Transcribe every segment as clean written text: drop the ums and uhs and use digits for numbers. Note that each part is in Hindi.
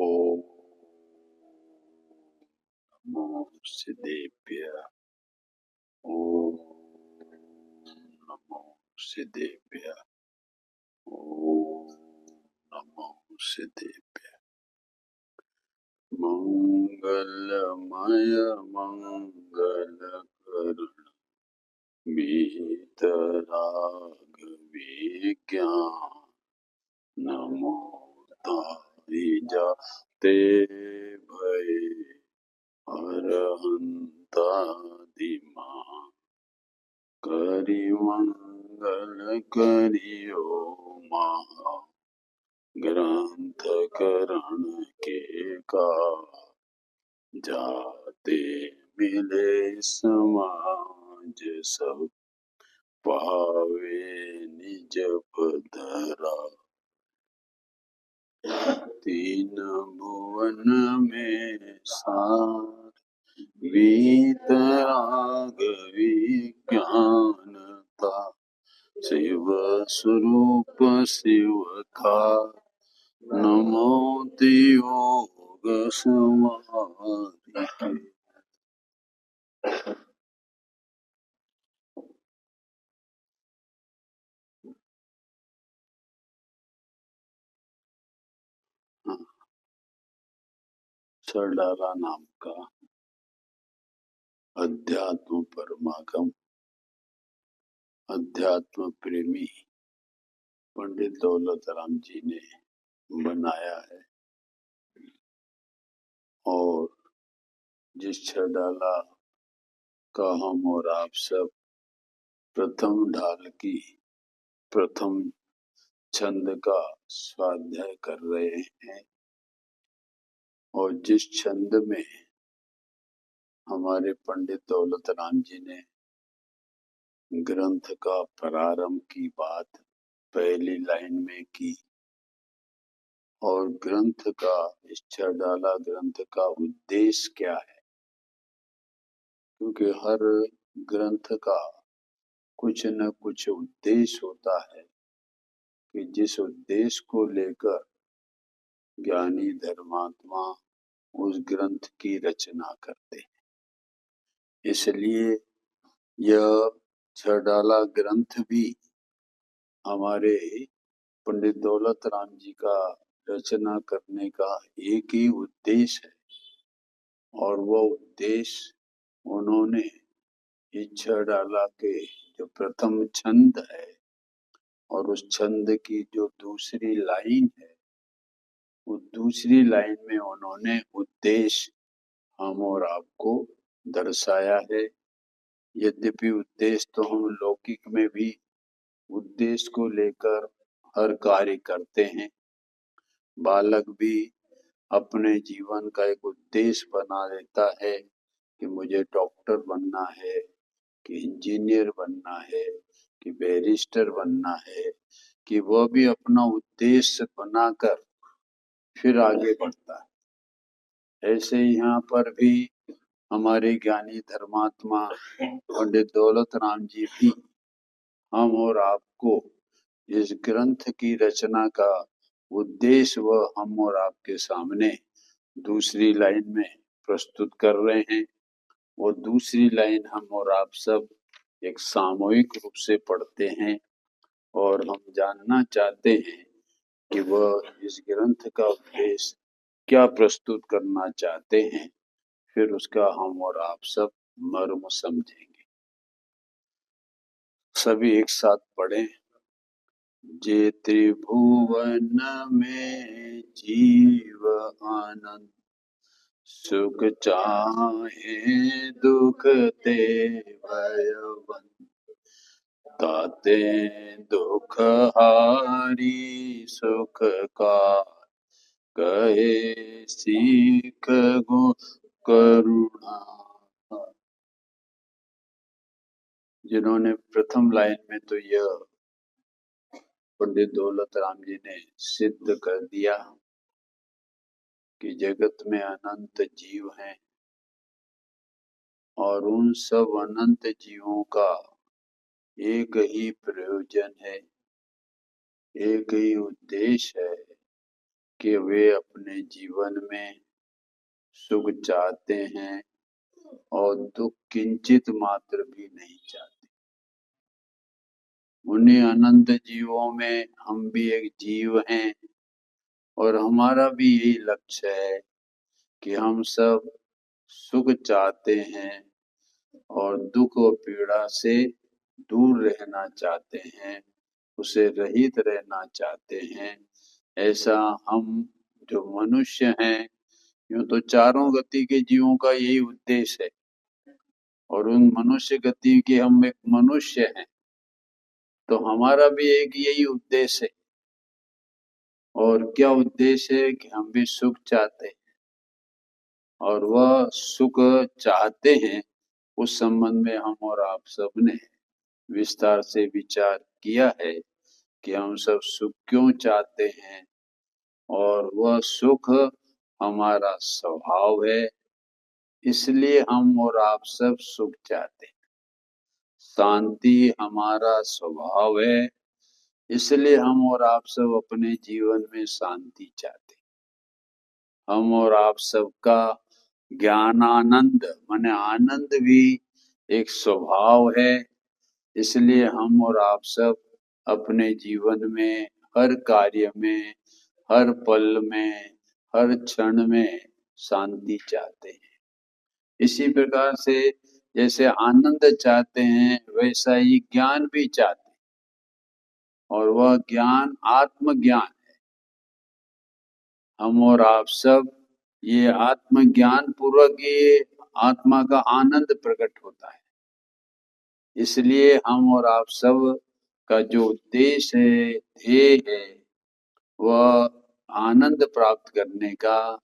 ओम नमो सिद्धेभ्य। ओम नमो सिद्धेभ्य। ओम नमो सिद्धेभ्य। मंगलमय मंगलकरण वीतराग विज्ञान नमो ताई जाते भय अरहंतादिमा करि मंगल करियो महा ग्रंथ करण के का जाते मिले समाज सब पावे निज पधरा। तीन भुवन में सार वीतराग विज्ञानता शिव स्वरूप शिव का नमो योग समाधि। सरडाला नाम का अध्यात्म परमागम अध्यात्म प्रेमी पंडित दौलत राम जी ने बनाया है। और जिस छड़ाला का हम और आप सब प्रथम ढाल की प्रथम छंद का स्वाध्याय कर रहे हैं, और जिस छंद में हमारे पंडित दौलत राम जी ने ग्रंथ का प्रारंभ की बात पहली लाइन में की, और ग्रंथ का इस छड़ाला ग्रंथ का उद्देश्य क्या है, क्योंकि हर ग्रंथ का कुछ न कुछ उद्देश्य होता है कि जिस उद्देश्य को लेकर ज्ञानी धर्मात्मा उस ग्रंथ की रचना करते हैं। इसलिए यह छड़ाला ग्रंथ भी हमारे पंडित दौलत राम जी का रचना करने का एक ही उद्देश्य है, और वह उद्देश्य उन्होंने इस छड़ाला के जो प्रथम छंद है और उस छंद की जो दूसरी लाइन है, उस दूसरी लाइन में उन्होंने उद्देश्य हम और आपको दर्शाया है। यद्यपि उद्देश्य तो हम लौकिक में भी उद्देश्य को लेकर हर कार्य करते हैं। बालक भी अपने जीवन का एक उद्देश्य बना लेता है कि मुझे डॉक्टर बनना है, कि इंजीनियर बनना है, कि बैरिस्टर बनना है, कि वह भी अपना उद्देश्य बनाकर फिर आगे बढ़ता है। ऐसे यहाँ पर भी हमारे ज्ञानी धर्मात्मा पंडित दौलत राम जी भी हम और आपको इस ग्रंथ की रचना का उद्देश्य वह हम और आपके सामने दूसरी लाइन में प्रस्तुत कर रहे हैं। वो दूसरी लाइन हम और आप सब एक सामूहिक रूप से पढ़ते हैं, और हम जानना चाहते हैं कि वह इस ग्रंथ का उद्देश्य क्या प्रस्तुत करना चाहते हैं। फिर उसका हम और आप सब मर्म समझेंगे। सभी एक साथ पढ़ें। जे त्रिभुवन में जीव आनंद सुख चाहे दुख ते भयवन ताते दुख हारी सुख का कहे सीख गो करुणा। जिन्होंने प्रथम लाइन में तो यह पंडित दौलत राम जी ने सिद्ध कर दिया कि जगत में अनंत जीव हैं, और उन सब अनंत जीवों का एक ही प्रयोजन है, एक ही उद्देश्य है कि वे अपने जीवन में सुख चाहते हैं और दुख किंचित मात्र भी नहीं चाहते। उन्हीं अनंत जीवों में हम भी एक जीव हैं और हमारा भी यही लक्ष्य है कि हम सब सुख चाहते हैं और दुख और पीड़ा से दूर रहना चाहते हैं, उसे रहित रहना चाहते हैं। ऐसा हम जो मनुष्य हैं, यूं तो चारों गति के जीवों का यही उद्देश्य है और उन मनुष्य गति के हम एक मनुष्य हैं, तो हमारा भी एक यही उद्देश्य है। और क्या उद्देश्य है कि हम भी सुख चाहते हैं और वह सुख चाहते हैं, उस संबंध में हम और आप सबने विस्तार से विचार किया है कि हम सब सुख क्यों चाहते हैं और वह सुख हमारा स्वभाव है, इसलिए हम और आप सब सुख चाहते हैं। शांति हमारा स्वभाव है, इसलिए हम और आप सब अपने जीवन में शांति चाहते हैं। हम और आप सबका ज्ञानानंद माने आनंद भी एक स्वभाव है, इसलिए हम और आप सब अपने जीवन में हर कार्य में, हर पल में, हर क्षण में शांति चाहते हैं। इसी प्रकार से जैसे आनंद चाहते हैं, वैसा ही ज्ञान भी चाहते हैं और वह ज्ञान आत्मज्ञान है। हम और आप सब ये आत्मज्ञान पूर्वक ये आत्मा का आनंद प्रकट होता है। इसलिए हम और आप सब का जो उद्देश्य है, ध्येय है, वह आनंद प्राप्त करने का,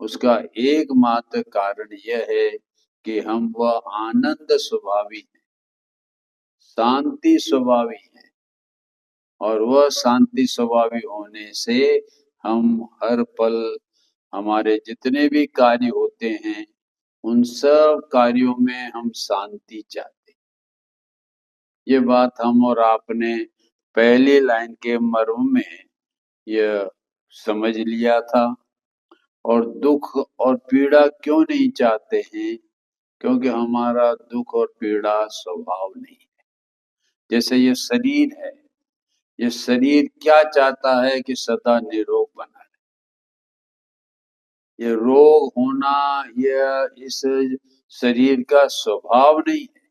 उसका एकमात्र कारण यह है कि हम वह आनंद स्वभावी हैं, शांति स्वभावी हैं और वह शांति स्वभावी होने से हम हर पल हमारे जितने भी कार्य होते हैं, उन सब कार्यों में हम शांति चाहते हैं। ये बात हम और आपने पहली लाइन के मर्म में यह समझ लिया था। और दुख और पीड़ा क्यों नहीं चाहते हैं? क्योंकि हमारा दुख और पीड़ा स्वभाव नहीं है। जैसे ये शरीर है, ये शरीर क्या चाहता है कि सदा निरोग बना रहे। ये रोग होना यह इस शरीर का स्वभाव नहीं है।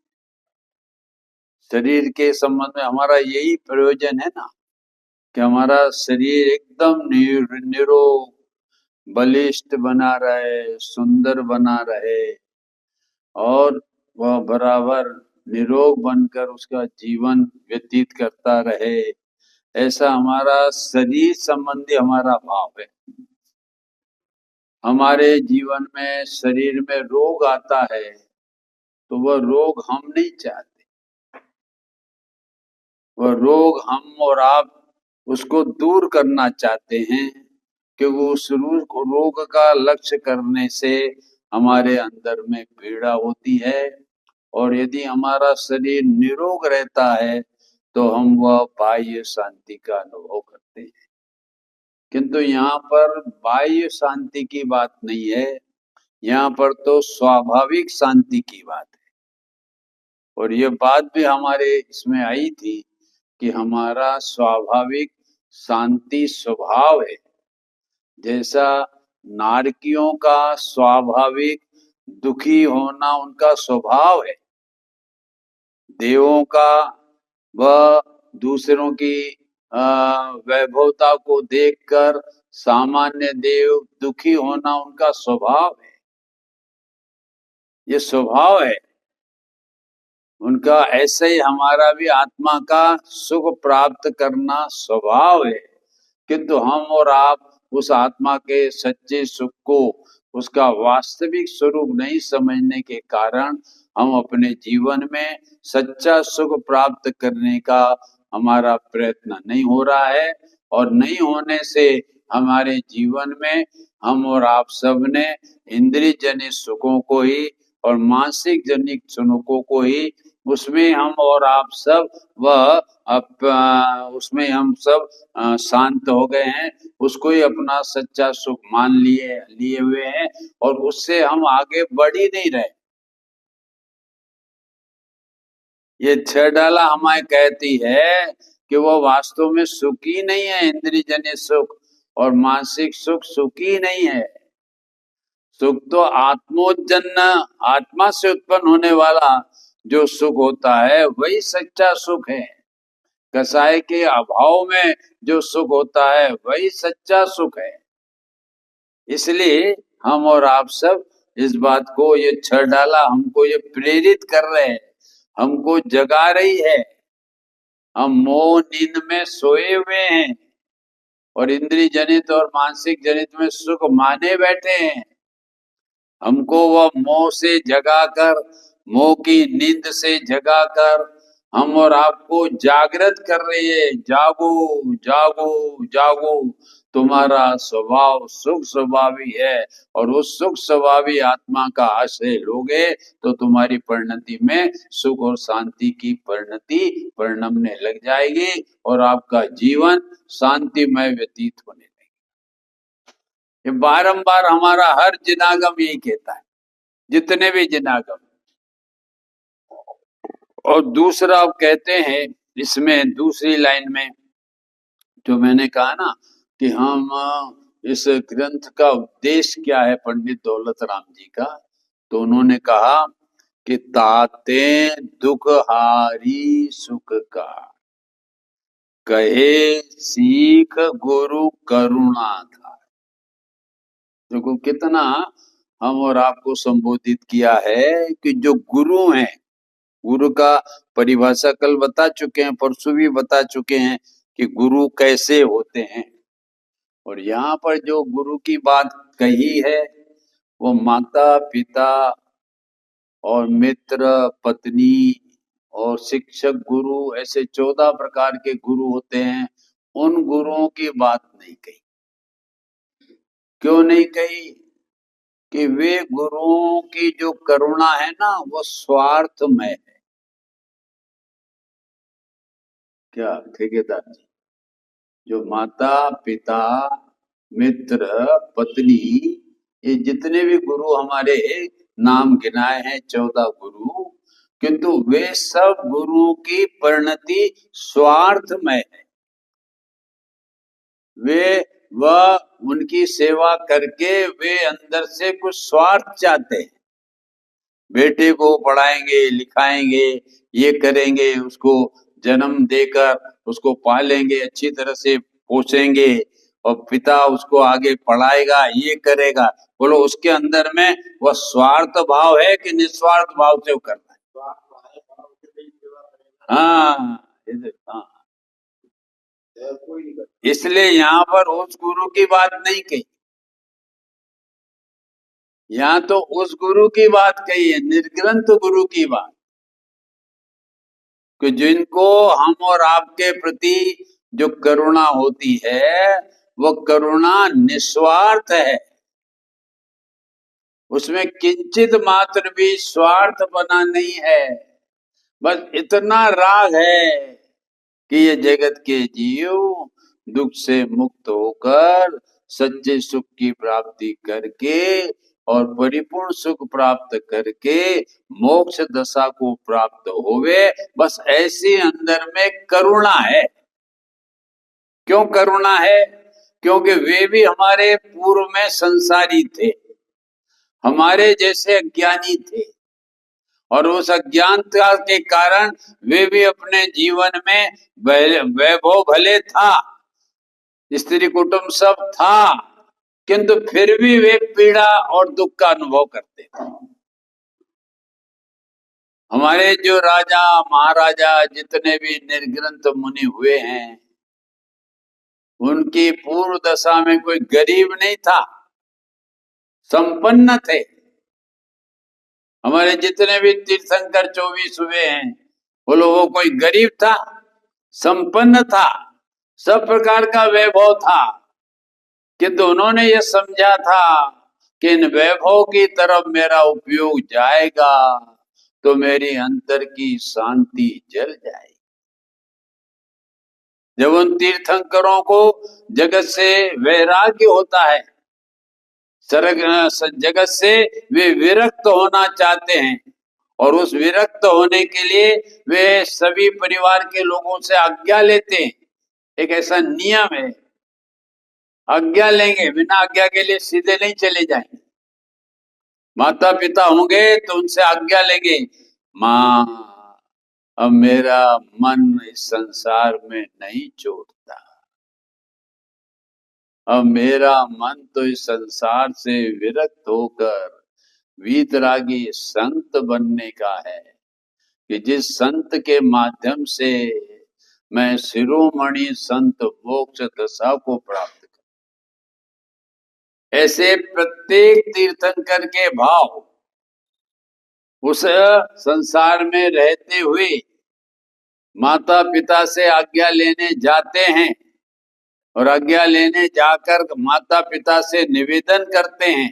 शरीर के संबंध में हमारा यही प्रयोजन है ना कि हमारा शरीर एकदम निरोग, बलिष्ठ बना रहे, सुंदर बना रहे और वह बराबर निरोग बनकर उसका जीवन व्यतीत करता रहे। ऐसा हमारा शरीर संबंधी हमारा भाव है। हमारे जीवन में शरीर में रोग आता है तो वह रोग हम नहीं चाहते। वह रोग हम और आप उसको दूर करना चाहते हैं, क्योंकि उस रोग का लक्ष्य करने से हमारे अंदर में पीड़ा होती है और यदि हमारा शरीर निरोग रहता है तो हम वह बाह्य शांति का अनुभव करते हैं। किंतु यहाँ पर बाह्य शांति की बात नहीं है, यहाँ पर तो स्वाभाविक शांति की बात है। और ये बात भी हमारे इसमें आई थी कि हमारा स्वाभाविक शांति स्वभाव है। जैसा नारकियों का स्वाभाविक दुखी होना उनका स्वभाव है, देवों का वह दूसरों की वैभवता को देखकर सामान्य देव दुखी होना उनका स्वभाव है। ये स्वभाव है उनका। ऐसे ही हमारा भी आत्मा का सुख प्राप्त करना स्वभाव है, किंतु हम और आप उस आत्मा के सच्चे सुख को, उसका वास्तविक स्वरूप नहीं समझने के कारण हम अपने जीवन में सच्चा सुख प्राप्त करने का हमारा प्रयत्न नहीं हो रहा है। और नहीं होने से हमारे जीवन में हम और आप सब ने इंद्रिय जनित सुखों को ही और मानसिक जनित सुखों को ही उसमें हम और आप सब वह उसमें हम सब शांत हो गए हैं, उसको ही अपना सच्चा सुख मान लिए लिए हुए हैं, और उससे हम आगे बढ़ ही नहीं रहे। ये छह डाला हमें कहती है कि वो वास्तव में सुख ही नहीं है, इंद्रियजन्य सुख और मानसिक सुख सुख ही नहीं है। सुख तो आत्मोजन्य, आत्मा से उत्पन्न होने वाला जो सुख होता है वही सच्चा सुख है। कसाय के अभाव में जो सुख होता है वही सच्चा सुख है। इसलिए हम और आप सब इस बात को, ये छह डाला हमको ये प्रेरित कर रहे हैं, हमको जगा रही है। हम मोह नींद में सोए हुए हैं और इंद्रिय जनित और मानसिक जनित में सुख माने बैठे हैं। हमको वह मोह से जगाकर, मोह की नींद से जगाकर हम और आपको जागृत कर रही है। जागो जागो जागो, तुम्हारा स्वभाव सुख स्वभावी है, और उस सुख स्वभावी आत्मा का आश्रय लोगे तो तुम्हारी परिणति में सुख और शांति की परिणति परिणमने लग जाएगी, और आपका जीवन शांतिमय व्यतीत होने लगेगा। ये बारंबार हमारा हर जिनागम यही कहता है, जितने भी जिनागम। और दूसरा अब कहते हैं इसमें दूसरी लाइन में, जो मैंने कहा ना कि हम इस ग्रंथ का उद्देश्य क्या है पंडित दौलत राम जी का, तो उन्होंने कहा कि ताते दुख हारी सुख का, कहे सीख गुरु करुणा था। देखो कितना हम और आपको संबोधित किया है कि जो गुरु हैं, गुरु का परिभाषा कल बता चुके हैं, परसों भी बता चुके हैं कि गुरु कैसे होते हैं। और यहाँ पर जो गुरु की बात कही है वो माता पिता और मित्र पत्नी और शिक्षक गुरु, ऐसे 14 प्रकार के गुरु होते हैं। उन गुरुओं की बात नहीं कही। क्यों नहीं कही? कि वे गुरुओं की जो करुणा है ना वो स्वार्थमय है। क्या ठेकेदार जी? जो माता पिता मित्र पत्नी, ये जितने भी गुरु हमारे नाम गिनाए हैं 14 गुरु, किंतु वे सब गुरुओं की परिणति स्वार्थमय है। वे वह उनकी सेवा करके वे अंदर से कुछ स्वार्थ चाहते हैं। बेटे को पढ़ाएंगे लिखाएंगे, ये करेंगे, उसको जन्म देकर उसको पालेंगे, अच्छी तरह से पोसेंगे, और पिता उसको आगे पढ़ाएगा, ये करेगा। बोलो उसके अंदर में वह स्वार्थ भाव है कि निस्वार्थ भाव से वो करता है? हाँ। इसलिए यहाँ पर उस गुरु की बात नहीं कही, यहाँ तो उस गुरु की बात कही है, निर्ग्रंथ गुरु की बात, कि जिनको हम और आपके प्रति जो करुणा होती है वो करुणा निस्वार्थ है। उसमें किंचित मात्र भी स्वार्थ बना नहीं है। बस इतना राग है कि ये जगत के जीव दुख से मुक्त होकर सच्चे सुख की प्राप्ति करके और परिपूर्ण सुख प्राप्त करके मोक्ष दशा को प्राप्त होवे, बस ऐसी अंदर में करुणा है। क्यों करुणा है? क्योंकि वे भी हमारे पूर्व में संसारी थे, हमारे जैसे अज्ञानी थे, और उस अज्ञानता के कारण वे भी अपने जीवन में वैभव भले था, स्त्री कुटुंब सब था, किंतु फिर भी वे पीड़ा और दुख का अनुभव करते थे। हमारे जो राजा महाराजा जितने भी निर्ग्रंथ मुनि हुए हैं, उनकी पूर्व दशा में कोई गरीब नहीं था, संपन्न थे। हमारे जितने भी तीर्थंकर 24 हुए हैं, बोलो वो कोई गरीब था? संपन्न था, सब प्रकार का वैभव था, किंतु उन्होंने ये समझा था कि इन वैभव की तरफ मेरा उपयोग जाएगा तो मेरी अंतर की शांति जल जाएगी। जब उन तीर्थंकरों को जगत से वैराग्य होता है, जगत से वे विरक्त होना चाहते हैं, और उस विरक्त होने के लिए वे सभी परिवार के लोगों से आज्ञा लेते हैं। एक ऐसा नियम है, आज्ञा लेंगे, बिना आज्ञा के लिए सीधे नहीं चले जाएंगे। माता पिता होंगे तो उनसे आज्ञा लेंगे, माँ अब मेरा मन इस संसार में नहीं छोड़ता, अब मेरा मन तो इस संसार से विरक्त होकर वीतरागी संत बनने का है, कि जिस संत के माध्यम से मैं शिरोमणि संत मोक्ष दशा को प्राप्त कर। ऐसे प्रत्येक तीर्थंकर के भाव उस संसार में रहते हुए माता पिता से आज्ञा लेने जाते हैं, और आज्ञा लेने जाकर माता पिता से निवेदन करते हैं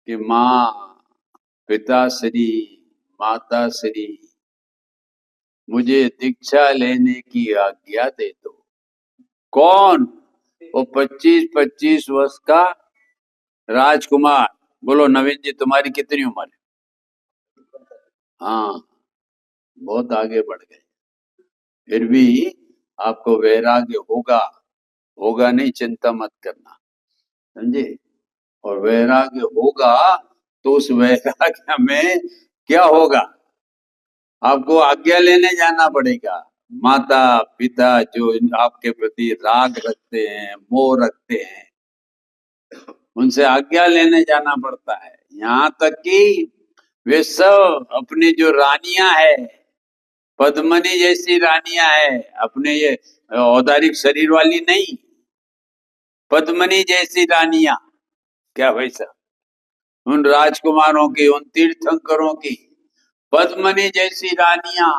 कि माँ पिताश्री माता श्री मुझे दीक्षा लेने की आज्ञा दे दो। कौन? वो 25-25 वर्ष का राजकुमार। बोलो नवीन जी, तुम्हारी कितनी उम्र है? हाँ, बहुत आगे बढ़ गए। फिर भी आपको वैराग्य होगा नहीं, चिंता मत करना, समझे? और वैराग्य होगा तो उस वैराग्य में क्या होगा? आपको आज्ञा लेने जाना पड़ेगा। माता पिता जो आपके प्रति राग रखते हैं, मोह रखते हैं, उनसे आज्ञा लेने जाना पड़ता है। यहाँ तक कि वे सब अपनी जो रानियां है, पद्मनी जैसी रानियां है, अपने ये औदारिक शरीर वाली नहीं, पद्मनी जैसी रानियां, क्या भाई साहब, उन राजकुमारों की, उन तीर्थंकरों की पद्मनी जैसी रानियां,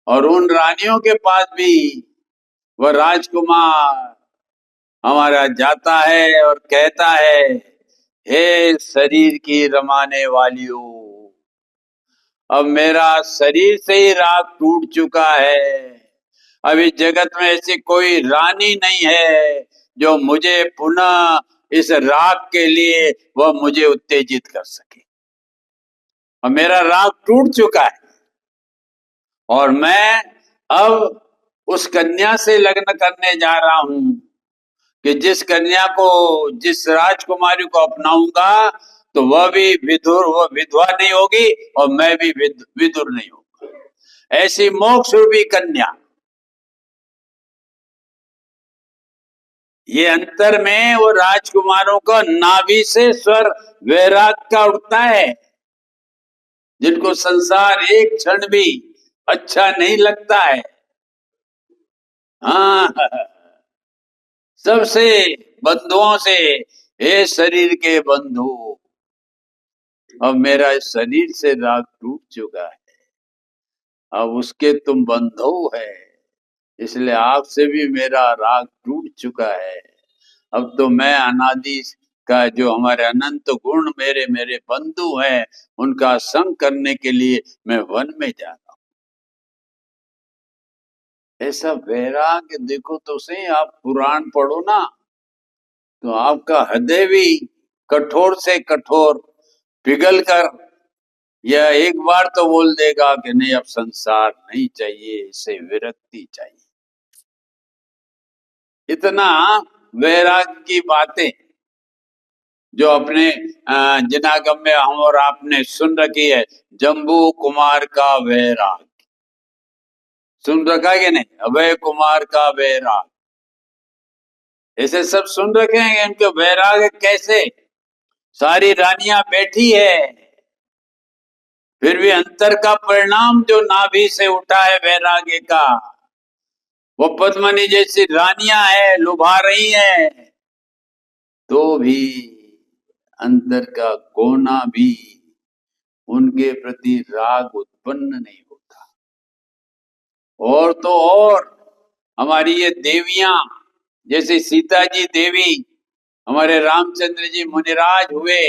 और उन रानियों के पास भी वह राजकुमार हमारा जाता है और कहता है, हे शरीर की रमाने वालियों, अब मेरा शरीर से ही राग टूट चुका है, अभी जगत में ऐसी कोई रानी नहीं है जो मुझे पुनः इस राग के लिए वह मुझे उत्तेजित कर सके। और मेरा राग टूट चुका है, और मैं अब उस कन्या से लग्न करने जा रहा हूं, कि जिस कन्या को, जिस राजकुमारी को अपनाऊंगा तो वह भी वह विधवा नहीं होगी और मैं भी विधुर नहीं होगा। ऐसी मोक्ष रूपी कन्या। ये अंतर में वो राजकुमारों का नाभि से स्वर वैराग का उठता है, जिनको संसार एक क्षण भी अच्छा नहीं लगता है। हाँ, सबसे बंधुओं से, हे शरीर के बंधु, अब मेरा इस शरीर से राग टूट चुका है, अब उसके तुम बंधु है, इसलिए आपसे भी मेरा राग टूट चुका है। अब तो मैं अनादि का जो हमारे अनंत गुण मेरे बंधु हैं, उनका संग करने के लिए मैं वन में जा रहा हूं। ऐसा वैराग्य देखो तो सही, आप पुराण पढ़ो ना, तो आपका हृदय भी कठोर से कठोर पिघल कर यह एक बार तो बोल देगा कि नहीं, अब संसार नहीं चाहिए, इसे विरक्ति चाहिए। इतना वैराग्य की बातें जो अपने जिनागम में हम और आपने सुन रखी है, जम्बू कुमार का वैराग सुन रखा कि नहीं, अभय कुमार का वैराग, ऐसे सब सुन रखे हैं। इनके वैराग कैसे, सारी रानियां बैठी है, फिर भी अंतर का परिणाम जो नाभि से उठा है वैराग्य का, वो पद्मनी जैसी रानियां है, लुभा रही है, तो भी अंतर का कोना भी उनके प्रति राग उत्पन्न नहीं होता। और तो और हमारी ये देवियां, जैसे सीता जी देवी, हमारे रामचंद्र जी मुनिराज हुए,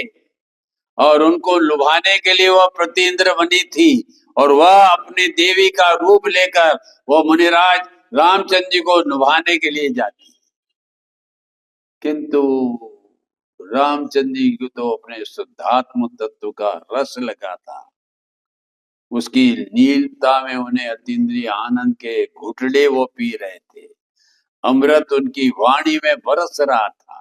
और उनको लुभाने के लिए वह प्रतीन्द्र बनी थी और वह अपनी देवी का रूप लेकर वो मुनिराज रामचंद्र जी को लुभाने के लिए जाती। किंतु रामचंद्र जी को तो अपने शुद्धात्म तत्व का रस लगा था। उसकी नीलता में उन्हें अतीन्द्रिय आनंद के घुटड़े वो पी रहे थे। अमृत उनकी वाणी में बरस रहा था।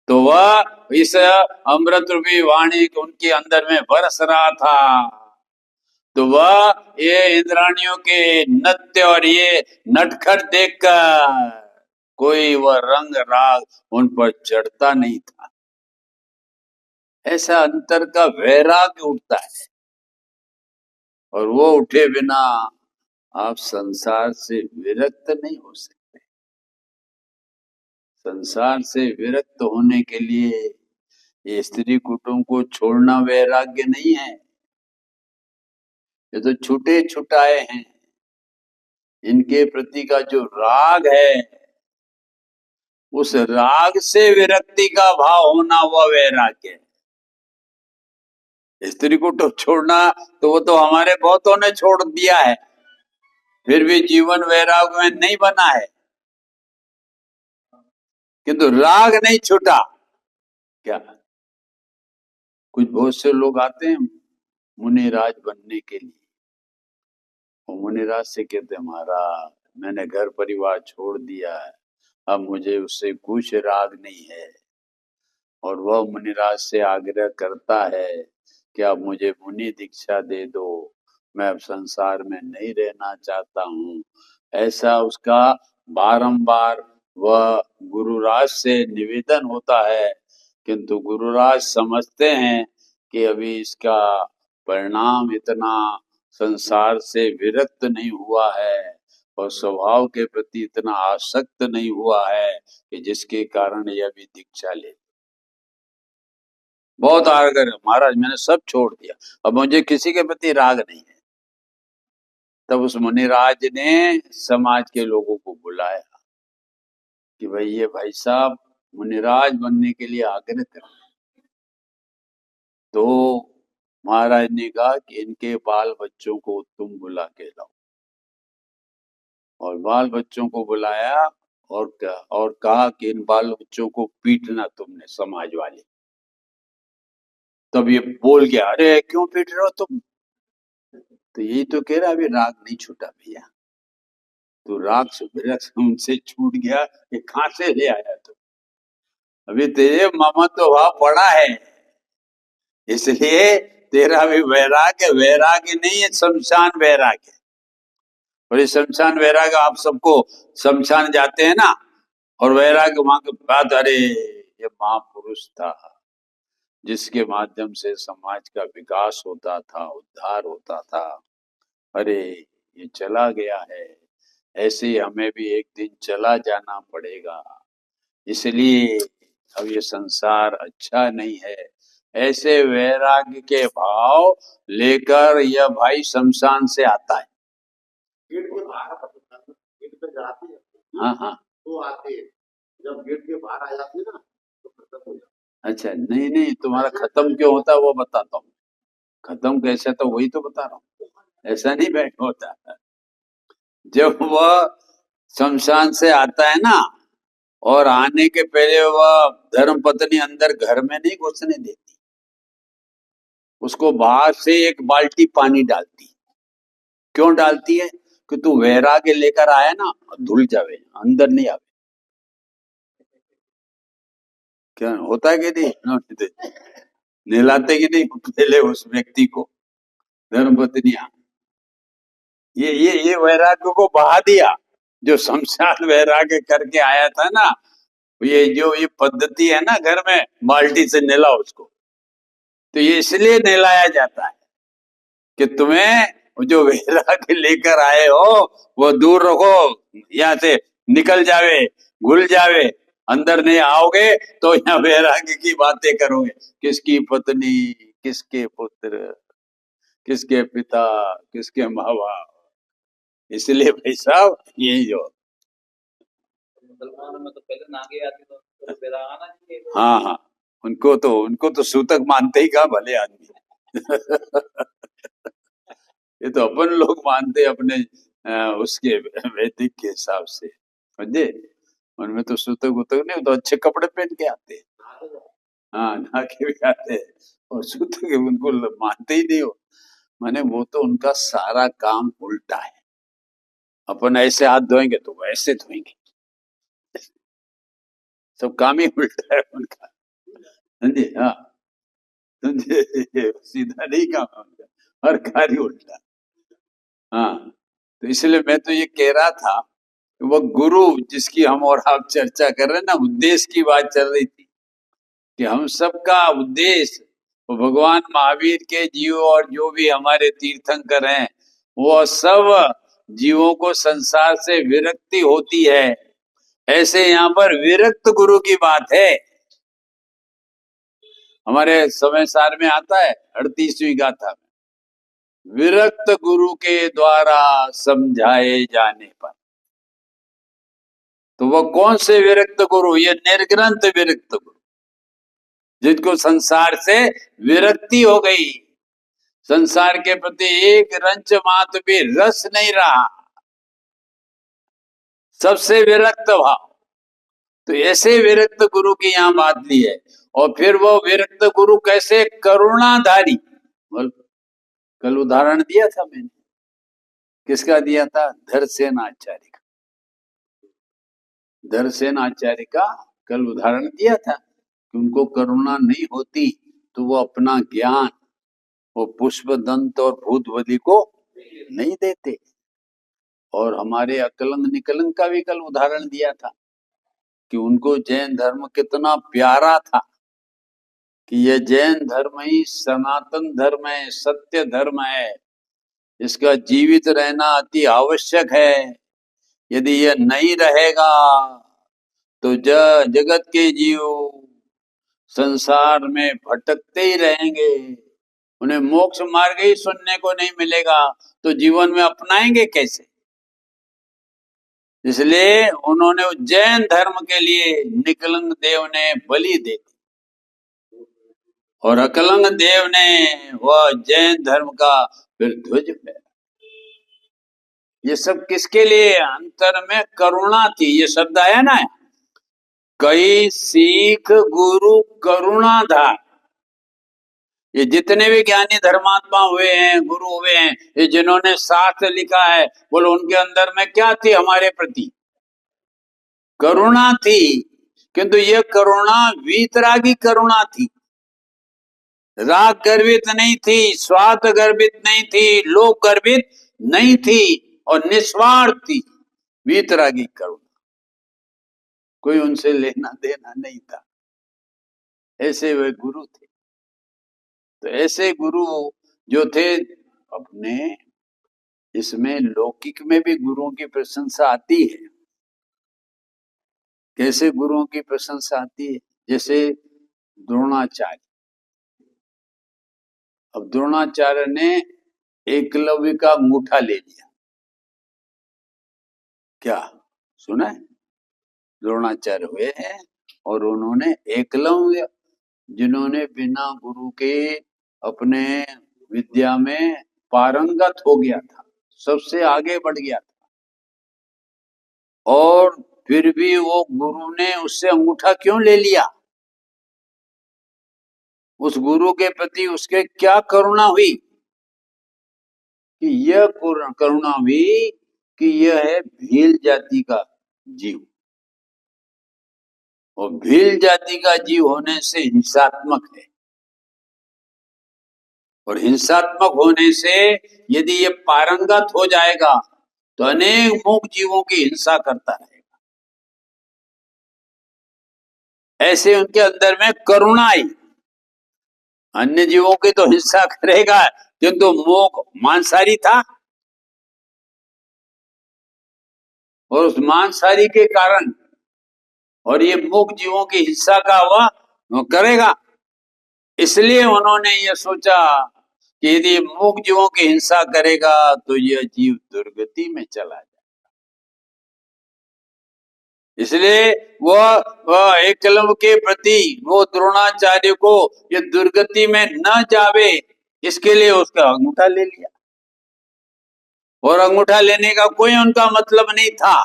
तो वह इस अमृत रूपी वाणी उनके अंदर में बरस रहा था। तो वह ये इंद्राणियों के नृत्य और ये नटखट देखकर कोई वह रंग राग उन पर चढ़ता नहीं था। ऐसा अंतर का वैराग्य उठता है और वो उठे बिना आप संसार से विरक्त नहीं हो सकते। संसार से विरक्त होने के लिए ये स्त्री कुटुंब को छोड़ना वैराग्य नहीं है। ये तो छूटे छुटाए हैं। इनके प्रति का जो राग है, उस राग से विरक्ति का भाव होना वह वैराग्य है। स्त्री को तो छोड़ना तो वो तो हमारे बहुतों ने छोड़ दिया है, फिर भी जीवन वैराग में नहीं बना है। किंतु राग नहीं छूटा। क्या कुछ बहुत से लोग आते हैं मुनिराज बनने के लिए, और मुनिराज से कहते महाराज मैंने घर परिवार छोड़ दिया है, अब मुझे उससे कुछ राग नहीं है। और वह मुनिराज से आग्रह करता है कि आप मुझे मुनि दीक्षा दे दो, मैं अब संसार में नहीं रहना चाहता हूँ। ऐसा उसका बारंबार वह गुरुराज से निवेदन होता है। किंतु गुरुराज समझते हैं कि अभी इसका परिणाम इतना संसार से विरक्त नहीं हुआ है और स्वभाव के प्रति इतना आसक्त नहीं हुआ है कि जिसके कारण यह भी दीक्षा ले। बहुत आग्रह महाराज मैंने सब छोड़ दिया, अब मुझे किसी के प्रति राग नहीं है। तब उस मुनिराज ने समाज के लोगों को बुलाया कि भाई ये भाई साहब मुनिराज बनने के लिए आग्रह कर। तो महाराज ने कहा कि इनके बाल बच्चों को तुम बुला के लाओ। और बाल बच्चों को बुलाया और कहा कि इन बाल बच्चों को पीटना तुमने समाज वाले। तब ये बोल गया अरे क्यों पीट रहे हो तुम? तो यही तो कह रहा अभी राग नहीं छूटा भैया। तो राग उनसे छूट गया कि कहां से ले आया तू? अभी तेरे ममत्व भाव पड़ा है, इसलिए तेरा भी वैराग्य वैराग्य नहीं है, शमशान वैराग्य। और ये शमशान वैराग्य आप सबको शमशान जाते हैं ना, और वैराग्य वहां के बाद अरे ये महापुरुष था जिसके माध्यम से समाज का विकास होता था, उद्धार होता था, अरे ये चला गया है। ऐसे ही हमें भी एक दिन चला जाना पड़ेगा, इसलिए अब ये संसार अच्छा नहीं है। ऐसे वैराग्य के भाव लेकर यह भाई शमशान से आता है। गेट के बाहर गेट पे जाते हैं, हाँ हाँ तो आते हैं, जब गेट के बाहर आ जाते हैं ना तो खत्म हो जाता है। अच्छा नहीं नहीं, तुम्हारा खत्म क्यों होता है वो बताता हूँ। खत्म कैसे तो वही तो बता रहा हूँ, ऐसा नहीं बैठ होता। जब वह शमशान से आता है ना, और आने के पहले वह धर्म पत्नी अंदर घर में नहीं घुसने देती, उसको बाहर से एक बाल्टी पानी डालती। क्यों डालती है? कि तू वैराग्य लेकर आया ना, धुल जावे, अंदर नहीं आवे। क्या होता है कि नहीं? नहलाते कि नहीं पहले उस व्यक्ति को धर्म पत्नियां। ये वैराग्य को बहा दिया, जो शमशान वैराग्य करके आया था ना। ये जो ये पद्धति है ना, घर में बाल्टी से नहला उसको, तो ये इसलिए नहलाया जाता है कि तुम्हें जो वैराग्य लेकर आए हो वो दूर रखो, यहाँ से निकल जावे, घुल जावे, अंदर नहीं आओगे तो यहाँ वैराग्य की बातें करोगे। किसकी पत्नी, किसके पुत्र, किसके पिता, किसके माँ बाप। इसलिए भाई साहब यही जो मुसलमानों में तो पहले नागे आती तो फिर आना चाहिए। हाँ हाँ, उनको तो सूतक मानते ही कहा भले आदमी। ये तो अपन लोग मानते अपने उसके वैदिक के हिसाब से, समझे। उनमें तो सूतक वूतक नहीं, तो अच्छे कपड़े पहन के आते हैं। हाँ, नहा के भी आते हैं, और सूतक उनको मानते ही नहीं हो। माने वो तो उनका सारा काम उल्टा है। अपन ऐसे हाथ धोएंगे तो वो ऐसे धोएंगे, सब काम ही उल्टा है उनका, समझे। हाँ, समझे, सीधा नहीं काम है उनका, हर कार्य उल्टा। हाँ, तो इसलिए मैं तो ये कह रहा था, वो गुरु जिसकी हम और आप चर्चा कर रहे हैं ना, उद्देश्य की बात चल रही थी कि हम सबका उद्देश्य, वो भगवान महावीर के जीव और जो भी हमारे तीर्थंकर हैं, वो सब जीवों को संसार से विरक्ति होती है। ऐसे यहाँ पर विरक्त गुरु की बात है। हमारे समय सार में आता है 38वीं गाथा में, विरक्त गुरु के द्वारा समझाए जाने पर। तो वो कौन से विरक्त गुरु? ये निर्ग्रंथ विरक्त गुरु, जिनको संसार से विरक्ति हो गई, संसार के प्रति एक रंच मात्र भी रस नहीं रहा, सबसे विरक्त भाव। तो ऐसे विरक्त गुरु की यहाँ बात ली है। और फिर वो विरक्त गुरु कैसे? करुणाधारी। कल उदाहरण दिया था मैंने, किसका दिया था? धरसेन आचार्य का। धरसेन आचार्य का कल उदाहरण दिया था कि उनको करुणा नहीं होती तो वो अपना ज्ञान वो पुष्प दंत और भूत बलि को नहीं देते। और हमारे अकलंग निकलंग का भी कल उदाहरण दिया था कि उनको जैन धर्म कितना प्यारा था, कि यह जैन धर्म ही सनातन धर्म है, सत्य धर्म है, इसका जीवित रहना अति आवश्यक है। यदि यह नहीं रहेगा तो जगत के जीव संसार में भटकते ही रहेंगे, उन्हें मोक्ष मार्ग ही सुनने को नहीं मिलेगा, तो जीवन में अपनाएंगे कैसे? इसलिए उन्होंने जैन धर्म के लिए निकलंग देव ने बलि दे दी, और अकलंग देव ने वह जैन धर्म का फिर ध्वज फहराया। ये सब किसके लिए? अंतर में करुणा थी। ये शब्द आया ना, कई सीख गुरु करुणाधार। ये जितने भी ज्ञानी धर्मात्मा हुए हैं, गुरु हुए हैं, ये जिन्होंने शास्त्र लिखा है, बोलो उनके अंदर में क्या थी? हमारे प्रति करुणा थी। किंतु ये करुणा वीतरागी करुणा थी, राग गर्वित नहीं थी, स्वार्थ गर्वित नहीं थी, लोक गर्वित नहीं थी, और निस्वार्थ थी। वीतरागी करुणा, कोई उनसे लेना देना नहीं था। ऐसे वे गुरु थे। तो ऐसे गुरु जो थे, अपने इसमें लौकिक में भी गुरुओं की प्रशंसा आती है। कैसे गुरुओं की प्रशंसा आती है? जैसे द्रोणाचार्य। अब द्रोणाचार्य ने एकलव्य का अंगूठा ले लिया, क्या सुना है? द्रोणाचार्य हुए हैं और उन्होंने एकलव्य, जिन्होंने बिना गुरु के अपने विद्या में पारंगत हो गया था, सबसे आगे बढ़ गया था, और फिर भी वो गुरु ने उससे अंगूठा क्यों ले लिया? उस गुरु के प्रति उसके क्या करुणा हुई? कि यह करुणा हुई कि यह है भील जाति का जीव, और भील जाति का जीव होने से हिंसात्मक है, और हिंसात्मक होने से यदि ये पारंगत हो जाएगा तो अनेक मूक जीवों की हिंसा करता रहेगा। ऐसे उनके अंदर में करुणा आई। अन्य जीवों की तो हिंसा करेगा, किंतु मूक मांसाहारी था, और उस मांसाहारी के कारण और ये मूक जीवों की हिंसा का वह करेगा। इसलिए उन्होंने ये सोचा कि यदि मूक जीवों की हिंसा करेगा तो यह जीव दुर्गति में चला जाएगा। इसलिए वो एकलव्य के प्रति वो द्रोणाचार्य को ये दुर्गति में न जावे, इसके लिए उसका अंगूठा ले लिया। और अंगूठा लेने का कोई उनका मतलब नहीं था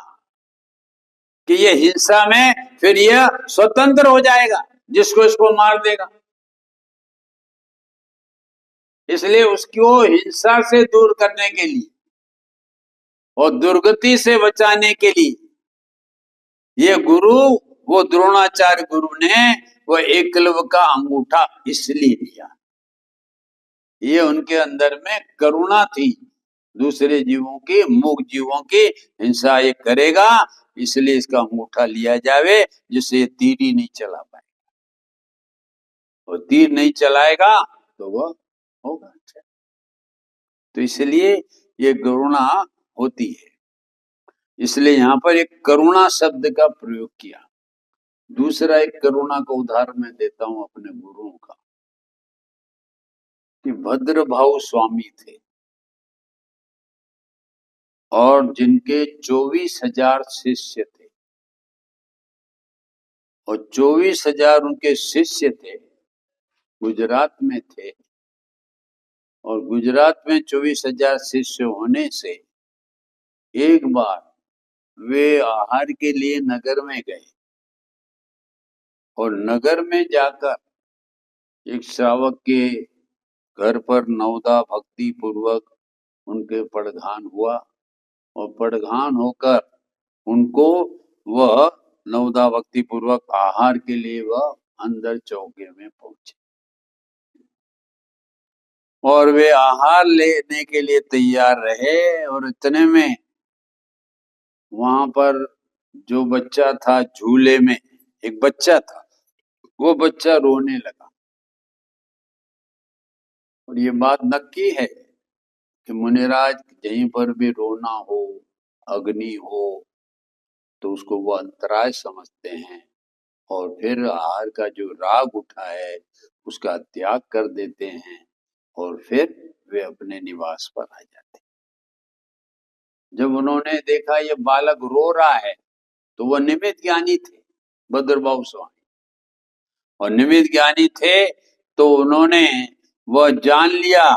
कि ये हिंसा में फिर यह स्वतंत्र हो जाएगा, जिसको इसको मार देगा। इसलिए उसको हिंसा से दूर करने के लिए और दुर्गति से बचाने के लिए ये गुरु, वो द्रोणाचार्य गुरु ने वो एकलव्य का अंगूठा इसलिए लिया। ये उनके अंदर में करुणा थी, दूसरे जीवों की, मूक जीवों की हिंसा ये करेगा, इसलिए इसका अंगूठा लिया जावे, जिससे ये तीर ही नहीं चला पाएगा। और तीर नहीं चलाएगा तो वह होगा। तो इसलिए ये करुणा होती है। इसलिए यहाँ पर एक करुणा शब्द का प्रयोग किया। दूसरा एक करुणा का उदाहरण मैं देता हूं अपने गुरुओं का, कि भद्रभाव स्वामी थे और जिनके 24,000 शिष्य थे, और 24,000 उनके शिष्य थे, गुजरात में थे। और गुजरात में 24,000 शिष्य होने से एक बार वे आहार के लिए नगर में गए, और नगर में जाकर एक श्रावक के घर पर नवदा भक्ति पूर्वक उनके पड़घान हुआ, और पड़घान होकर उनको वह नवदा भक्ति पूर्वक आहार के लिए वह अंदर चौके में पहुंचे। और वे आहार लेने के लिए तैयार रहे, और इतने में वहां पर जो बच्चा था झूले में, एक बच्चा था, वो बच्चा रोने लगा। और ये बात नक्की है कि मुनिराज कहीं पर भी रोना हो, अग्नि हो, तो उसको वो अंतराय समझते हैं, और फिर आहार का जो राग उठा है उसका त्याग कर देते हैं, और फिर वे अपने निवास पर आ जाते हैं। जब उन्होंने देखा ये बालक रो रहा है, तो वह निमित्त ज्ञानी थे, भद्रभाव स्वामी, और निमित्त ज्ञानी थे, तो उन्होंने वह जान लिया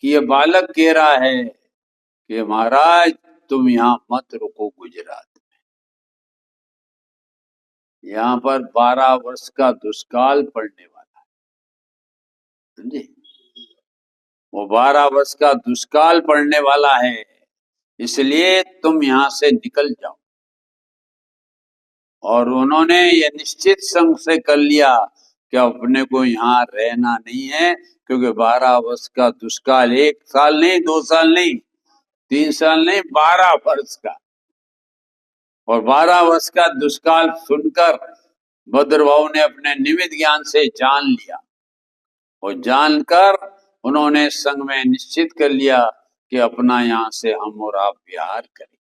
कि ये बालक कह रहा है कि महाराज तुम यहाँ मत रुको गुजरात में, यहाँ पर 12 वर्ष का दुष्काल पड़ने वाला है, समझे? वो 12 वर्ष का दुष्काल पड़ने वाला है, इसलिए तुम यहाँ से निकल जाओ। और उन्होंने ये निश्चित संग से कर लिया कि अपने को यहाँ रहना नहीं है, क्योंकि 12 वर्ष का दुष्काल, 1 साल नहीं, 2 साल नहीं, 3 साल नहीं, 12 वर्ष का। और 12 वर्ष का दुष्काल सुनकर भद्रभाव ने अपने निमित्त ज्ञान से जान लिया, और जानकर उन्होंने संग में निश्चित कर लिया कि अपना यहाँ से हम और आप विहार करेंगे।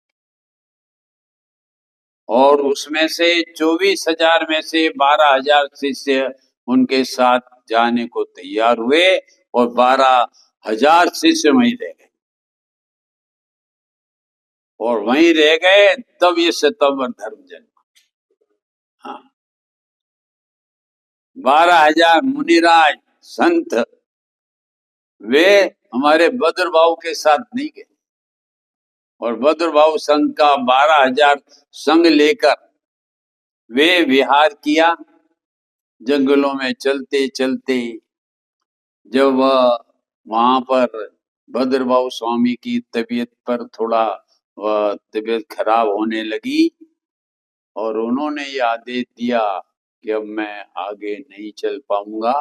और उसमें से 24,000 में से 12,000 शिष्य उनके साथ जाने को तैयार हुए, और 12,000 शिष्य वहीं रह गए। और वहीं रह गए, तब ये शतवर धर्म जन्मा। हाँ, 12,000 मुनिराज संत वे हमारे भद्रभाव के साथ नहीं गए, और भद्रभाव संघ का 12,000 संघ लेकर वे विहार किया। जंगलों में चलते चलते जब वहां पर भद्रभाव स्वामी की तबीयत पर थोड़ा तबीयत खराब होने लगी, और उन्होंने ये आदेश दिया कि अब मैं आगे नहीं चल पाऊंगा,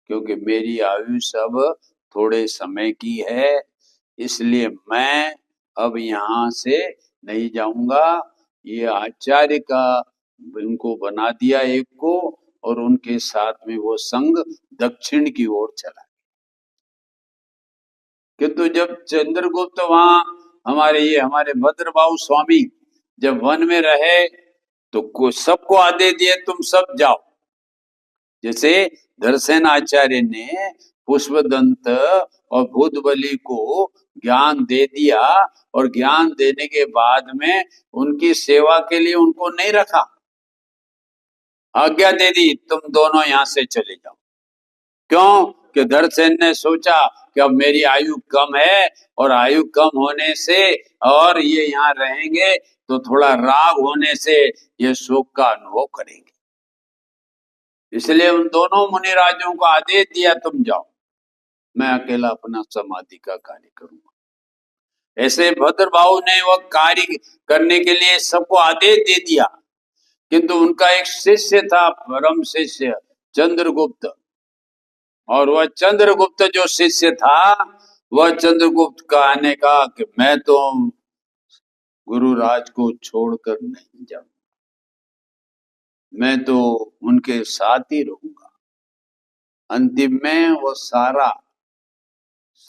क्योंकि मेरी आयुष अब थोड़े समय की है, इसलिए मैं अब यहाँ से नहीं जाऊंगा। ये आचार्य का उनको बना दिया एक को, और उनके साथ में वो संघ दक्षिण की ओर चला। किंतु जब चंद्रगुप्त वहां हमारे भद्रभाव स्वामी जब वन में रहे, तो सबको आदेश दिए तुम सब जाओ। जैसे धरसेन आचार्य ने पुष्पदंत और भूतबली को ज्ञान दे दिया और ज्ञान देने के बाद में उनकी सेवा के लिए उनको नहीं रखा, आज्ञा दे दी तुम दोनों यहां से चले जाओ। क्यों? कि धरसेन ने सोचा कि अब मेरी आयु कम है और आयु कम होने से और ये यहाँ रहेंगे तो थोड़ा राग होने से ये शोक का अनुभव करेंगे, इसलिए उन दोनों मुनिराजों को आदेश दिया तुम जाओ, मैं अकेला अपना समाधि का कार्य करूंगा। ऐसे भद्रभाव ने वह कार्य करने के लिए सबको आदेश दे दिया, किंतु उनका एक शिष्य था, परम शिष्य चंद्रगुप्त, और वह चंद्रगुप्त जो शिष्य था वह चंद्रगुप्त कहने का कि मैं तो गुरुराज को छोड़कर नहीं जाऊंगा, मैं तो उनके साथ ही रहूंगा। अंतिम में वो सारा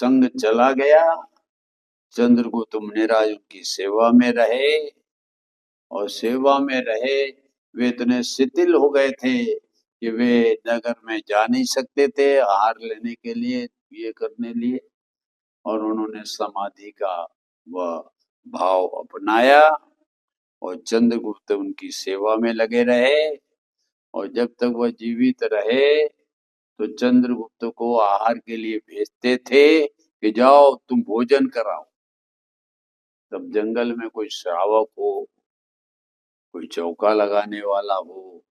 संग चला गया। चंद्रगुप्त मुनिराज उनकी सेवा में रहे और सेवा में रहे। वे इतने शिथिल हो गए थे कि वे नगर में जा नहीं सकते थे आहार लेने के लिए, ये करने लिए, और उन्होंने समाधि का वह भाव अपनाया और चंद्रगुप्त उनकी सेवा में लगे रहे। और जब तक वह जीवित रहे तो चंद्रगुप्त को आहार के लिए भेजते थे कि जाओ तुम भोजन कराओ। तब जंगल में कोई श्रावक हो, कोई चौका लगाने वाला हो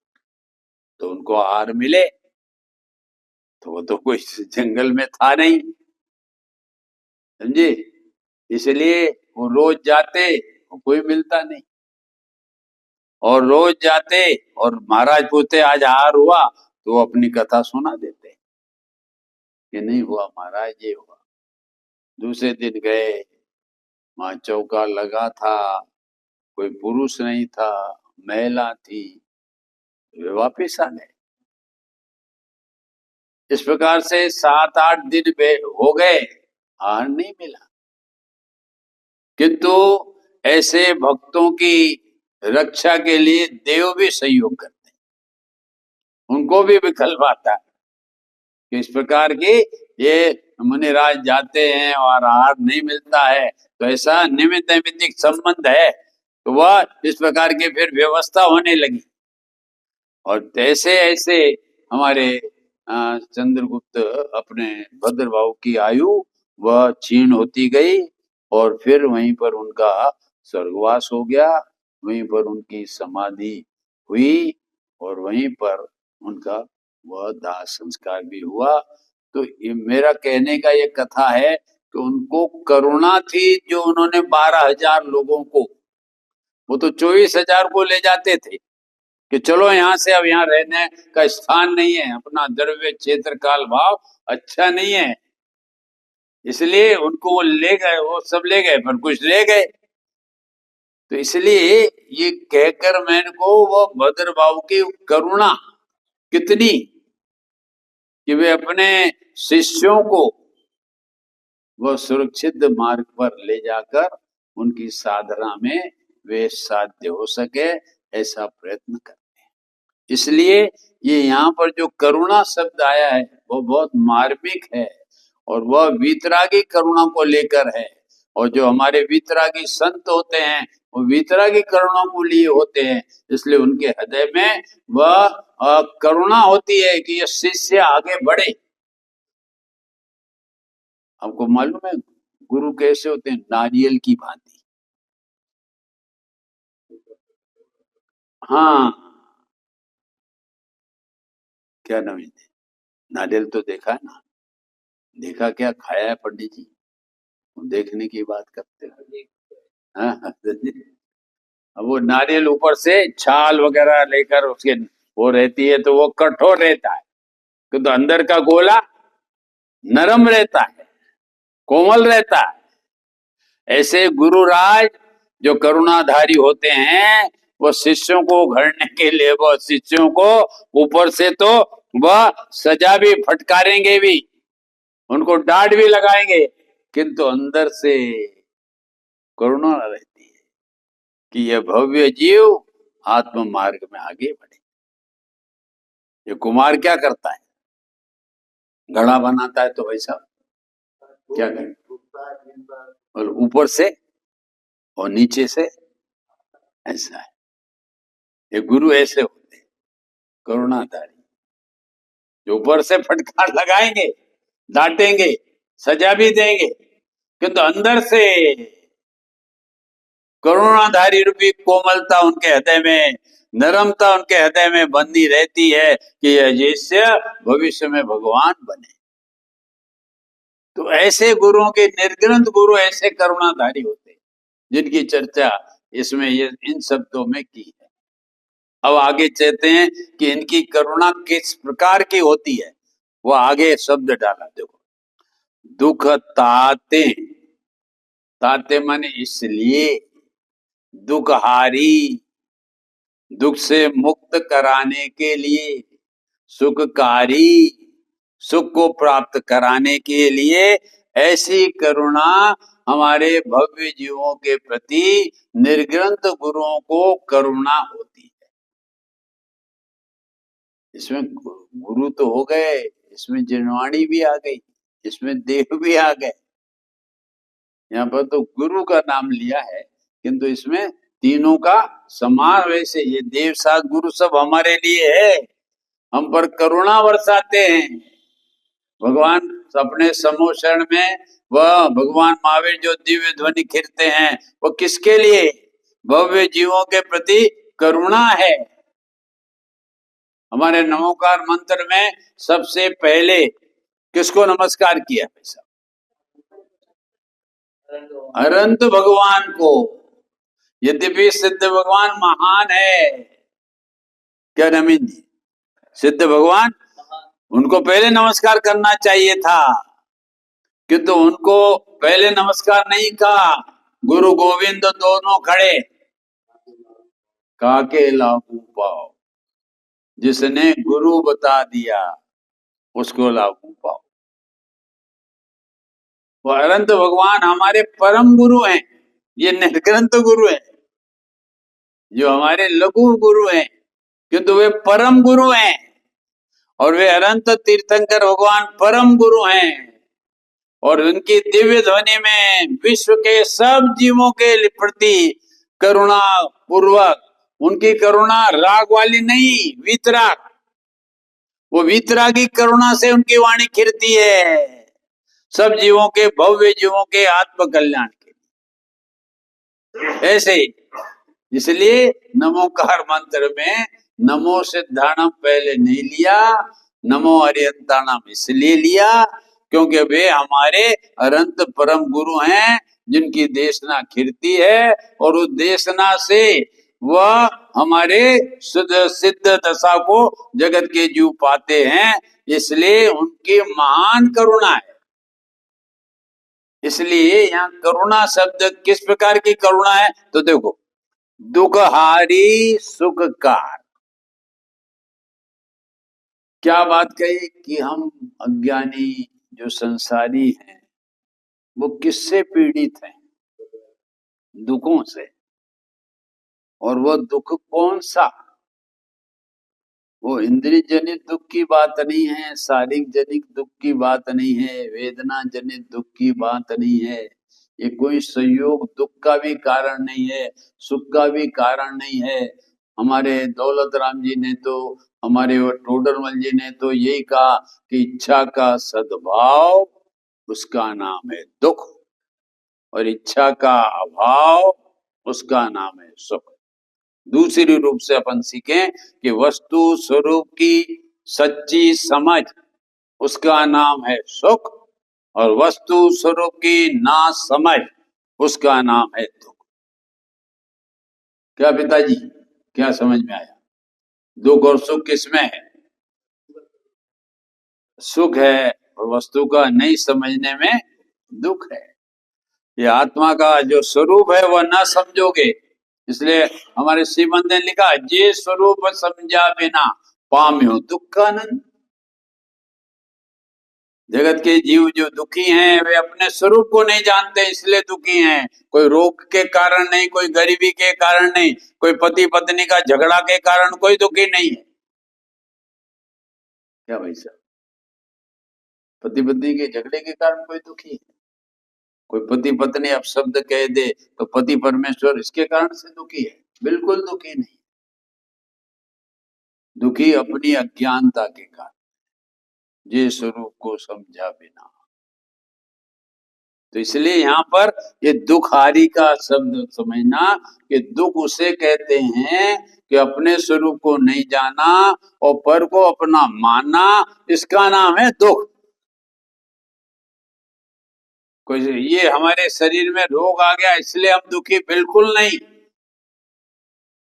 तो उनको आहार मिले, तो वो तो कोई जंगल में था नहीं, समझे, इसलिए वो रोज जाते, कोई मिलता नहीं, और रोज जाते और महाराज पूछते आज आहार हुआ तो वो अपनी कथा सुना देते कि नहीं हुआ महाराज, ये हुआ। दूसरे दिन गए, वहां चौका लगा था, कोई पुरुष नहीं था, महिला थी, वे वापिस आ गए। इस प्रकार से 7-8 दिन हो गए, आहार नहीं मिला। किंतु ऐसे भक्तों की रक्षा के लिए देव भी सहयोग करते हैं, उनको भी विकल्प आता है कि इस प्रकार की ये मुनिराज जाते हैं और आहार नहीं मिलता है, तो ऐसा निमित्त नैमित्तिक संबंध है, तो वह इस प्रकार की फिर व्यवस्था होने लगी। और ऐसे ऐसे हमारे चंद्रगुप्त अपने भद्रभाव की आयु वह क्षीण होती गई और फिर वहीं पर उनका स्वर्गवास हो गया, वहीं पर उनकी समाधि हुई और वहीं पर उनका वह दाह संस्कार भी हुआ। तो ये मेरा कहने का ये कथा है कि उनको करुणा थी, जो उन्होंने 12,000 लोगों को, वो तो 24,000 को ले जाते थे कि चलो यहाँ से, अब यहाँ रहने का स्थान नहीं है, अपना द्रव्य क्षेत्र काल भाव अच्छा नहीं है, इसलिए उनको वो ले गए, वो सब ले गए, पर कुछ ले गए। तो इसलिए ये कहकर मैंने को वो भद्रभाव की करुणा कितनी कि वे अपने शिष्यों को वह सुरक्षित मार्ग पर ले जाकर उनकी साधना में वे साध्य हो सके, ऐसा प्रयत्न करते हैं। इसलिए ये यहाँ पर जो करुणा शब्द आया है वो बहुत मार्मिक है और वह वीतरागी करुणा को लेकर है। और जो हमारे वीतरागी संत होते हैं वो वीतरागी करुणा को लिए होते हैं, इसलिए उनके हृदय में वह करुणा होती है कि ये शिष्य आगे बढ़े। हमको मालूम है गुरु कैसे होते हैं, नारियल की भांति। हाँ, क्या नवीन है, नारियल तो देखा है ना, देखा क्या, खाया है पंडित जी, देखने की बात करते हैं। हाँ, अब वो नारियल ऊपर से छाल वगैरह लेकर उसके वो रहती है तो वो कठोर रहता है, किंतु तो अंदर का गोला नरम रहता है, कोमल रहता है। ऐसे गुरुराज जो करुणाधारी होते हैं वो शिष्यों को घड़ने के लिए, वो शिष्यों को ऊपर से तो वह सजा भी फटकारेंगे भी, उनको डांट भी लगाएंगे, किंतु अंदर से करुणा रहती है कि यह भव्य जीव आत्म मार्ग में आगे बढ़े। ये कुमार क्या करता है, घड़ा बनाता है तो वैसा क्या करे, और ऊपर से और नीचे से ऐसा है। ये गुरु ऐसे होते हैं, करुणाधारी, जो ऊपर से फटकार लगाएंगे, डांटेंगे, सजा भी देंगे, किंतु अंदर से करुणाधारी रूपी कोमलता उनके हृदय में, नरमता उनके हृदय में बंधी रहती है कि यह शिष्य भविष्य में भगवान बने। तो ऐसे गुरुओं के, निर्ग्रंथ गुरु ऐसे करुणाधारी होते हैं, जिनकी चर्चा इसमें ये इन शब्दों में की है। अब आगे कहते हैं कि इनकी करुणा किस प्रकार की होती है, वो आगे शब्द डाला। देखो, दुख ताते, ताते माने इसलिए, दुखहारी, दुख से मुक्त कराने के लिए, सुखकारी, सुख को प्राप्त कराने के लिए ऐसी करुणा हमारे भव्य जीवों के प्रति निर्ग्रंथ गुरुओं को करुणा होती है। इसमें गुरु तो हो गए, इसमें जिनवाणी भी आ गई, इसमें देव भी आ गए। यहाँ पर तो गुरु का नाम लिया है, किंतु इसमें तीनों का समावेश है। ये देव साथ गुरु सब हमारे लिए है, हम पर करुणा बरसाते हैं। भगवान अपने समोषण में वह भगवान महावीर जो दिव्य ध्वनि खिरते हैं, वो किसके लिए? भव्य जीवों के प्रति करुणा है। हमारे नमोकार मंत्र में सबसे पहले किसको नमस्कार किया? अनंत भगवान को। यद्यपि सिद्ध भगवान महान है, क्या नमीन जी? सिद्ध भगवान, उनको पहले नमस्कार करना चाहिए था, किंतु उनको पहले नमस्कार नहीं कहा। गुरु गोविंद दोनों खड़े, काके लागू पाओ, जिसने गुरु बता दिया उसको लागू पाओ। वो अनंत भगवान हमारे परम गुरु हैं, ये निर्ग्रंथ गुरु हैं, जो हमारे लघु गुरु हैं, किंतु वे परम गुरु हैं। और वे अनंत तीर्थंकर भगवान परम गुरु हैं, और उनकी दिव्य ध्वनि में विश्व के सब जीवों के प्रति करुणा पूर्वक, उनकी करुणा राग वाली नहीं, वीतराग, वो वीतरागी करुणा से उनकी वाणी खिरती है, सब जीवों के, भव्य जीवों के आत्म कल्याण के। ऐसे इसलिए नमोकार मंत्र में नमो सिद्धाणम पहले नहीं लिया, नमो अरिहंताणम इसलिए लिया क्योंकि वे हमारे अनंत परम गुरु हैं, जिनकी देशना खिरती है, और उस देशना से वह हमारे सिद्ध दशा को जगत के जीव पाते हैं। इसलिए उनकी महान करुणा है। इसलिए यहाँ करुणा शब्द किस प्रकार की करुणा है? तो देखो, दुखहारी सुखकार। क्या बात कही कि हम अज्ञानी जो संसारी हैं वो किससे पीड़ित हैं? दुखों से। और वो दुख कौन सा? वो इंद्रिय जनित दुख की बात नहीं है, शारीरिक जनित दुख की बात नहीं है, वेदना जनित दुख की बात नहीं है, ये कोई संयोग दुख का भी कारण नहीं है, सुख का भी कारण नहीं है। हमारे दौलत राम जी ने तो, हमारे टोडरमल जी ने तो यही कहा कि इच्छा का सद्भाव उसका नाम है दुख, और इच्छा का अभाव उसका नाम है सुख। दूसरी रूप से अपन सीखें कि वस्तु स्वरूप की सच्ची समझ उसका नाम है सुख, और वस्तु स्वरूप की ना समझ उसका नाम है दुख। क्या पिताजी, क्या समझ में आया? दुख और सुख किसमें है? सुख है, और वस्तु का नहीं समझने में दुख है। ये आत्मा का जो स्वरूप है वह ना समझोगे, इसलिए हमारे श्रीमंत ने लिखा, जे स्वरूप समझा बिना पाम्यो दुखानंद। जगत के जीव जो दुखी हैं वे अपने स्वरूप को नहीं जानते, इसलिए दुखी हैं। कोई रोग के कारण नहीं, कोई गरीबी के कारण नहीं, कोई पति पत्नी का झगड़ा के कारण कोई दुखी नहीं है। क्या भाई साहब, पति पत्नी के झगड़े के कारण कोई दुखी है? कोई पति पत्नी अपशब्द कह दे तो पति परमेश्वर इसके कारण से दुखी है? बिल्कुल दुखी नहीं। दुखी अपनी अज्ञानता के कारण, जे स्वरूप को समझा बिना। तो इसलिए यहाँ पर ये दुखारी का शब्द समझना कि दुख उसे कहते हैं कि अपने स्वरूप को नहीं जाना और पर को अपना माना, इसका नाम है दुख। कोई ये हमारे शरीर में रोग आ गया इसलिए हम दुखी, बिल्कुल नहीं।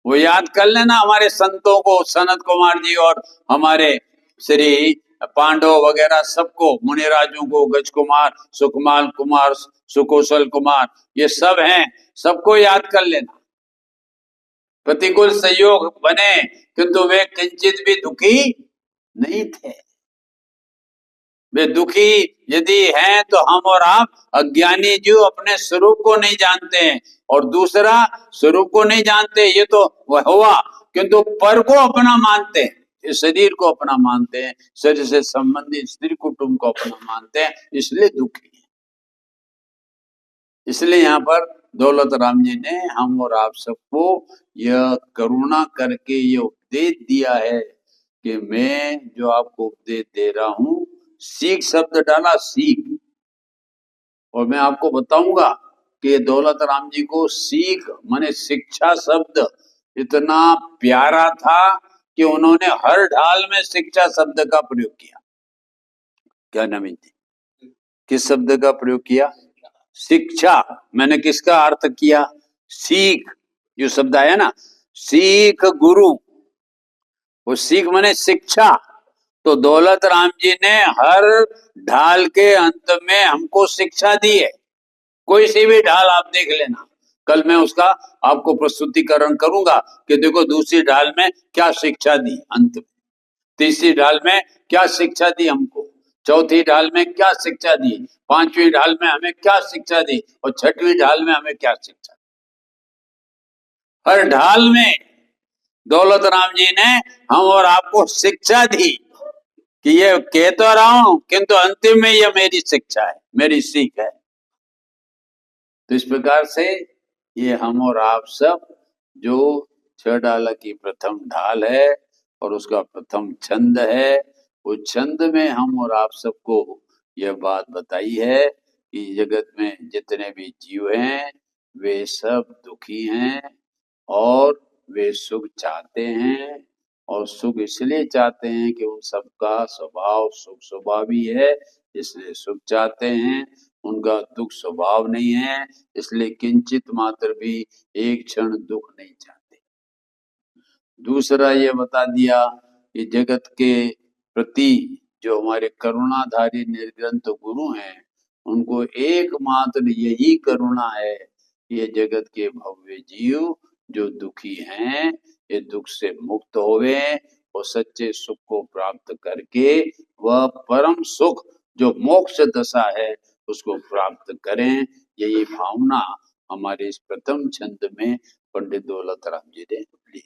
वो याद कर लेना हमारे संतों को, सनत कुमार जी और हमारे श्री पांडव वगैरह सबको, मुनिराजों को, गज कुमार, सुकुमाल कुमार, सुकोशल कुमार, ये सब हैं, सबको याद कर लेना। प्रतिकूल संयोग बने किंतु वे किंचित भी दुखी नहीं थे। वे दुखी यदि हैं तो हम और आप अज्ञानी जो अपने स्वरूप को नहीं जानते हैं, और दूसरा स्वरूप को नहीं जानते ये तो वह हुआ, किंतु पर को अपना मानते हैं, इस शरीर को अपना मानते हैं, शरीर से संबंधित स्त्री कुटुंब को अपना मानते हैं, इसलिए दुखी है। इसलिए यहाँ पर दौलत राम जी ने हम और आप सबको यह करुणा करके ये उपदेश दिया है कि मैं जो आपको उपदेश दे रहा हूं, सीख शब्द डाला, सीख। और मैं आपको बताऊंगा कि दौलत राम जी को सीख माने शिक्षा शब्द इतना प्यारा था कि उन्होंने हर ढाल में शिक्षा शब्द का प्रयोग किया। क्या नवीन जी, किस शब्द का प्रयोग किया? शिक्षा। मैंने किसका अर्थ किया? सीख। जो शब्द आया ना, सीख गुरु, वो सीख माने शिक्षा। तो दौलत राम जी ने हर ढाल के अंत में हमको शिक्षा दी है। कोई सी भी ढाल आप देख लेना, कल मैं उसका आपको प्रस्तुतिकरण करूंगा कि देखो दूसरी ढाल में क्या शिक्षा दी, अंत में तीसरी ढाल में क्या शिक्षा दी हमको, चौथी ढाल में क्या शिक्षा दी, पांचवी ढाल में हमें क्या शिक्षा दी, और छठवीं ढाल में हमें क्या शिक्षा दी। हर ढाल में दौलत राम जी ने हम और आपको शिक्षा दी कि ये कह तो रहा हूं किंतु अंतिम में ये मेरी शिक्षा है, मेरी सीख है। तो इस प्रकार से ये हम और आप सब जो 6 ढाल की प्रथम ढाल है और उसका प्रथम छंद है, उस छंद में हम और आप सबको यह बात बताई है कि जगत में जितने भी जीव हैं वे सब दुखी हैं और वे सुख चाहते हैं, और सुख इसलिए चाहते हैं कि उन सबका स्वभाव सुख स्वभावी है, इसलिए सुख चाहते हैं। उनका दुख स्वभाव नहीं है, इसलिए किंचित मात्र भी एक क्षण दुख नहीं चाहते। दूसरा ये बता दिया कि जगत के प्रति जो हमारे करुणाधारी निर्ग्रंथ गुरु हैं, उनको एकमात्र यही करुणा है कि ये जगत के भव्य जीव जो दुखी हैं, ये दुख से मुक्त होवे और सच्चे सुख को प्राप्त करके वह परम सुख जो मोक्ष दशा है उसको प्राप्त करें। यही भावना हमारे इस प्रथम छंद में पंडित दौलत राम जी ने ली।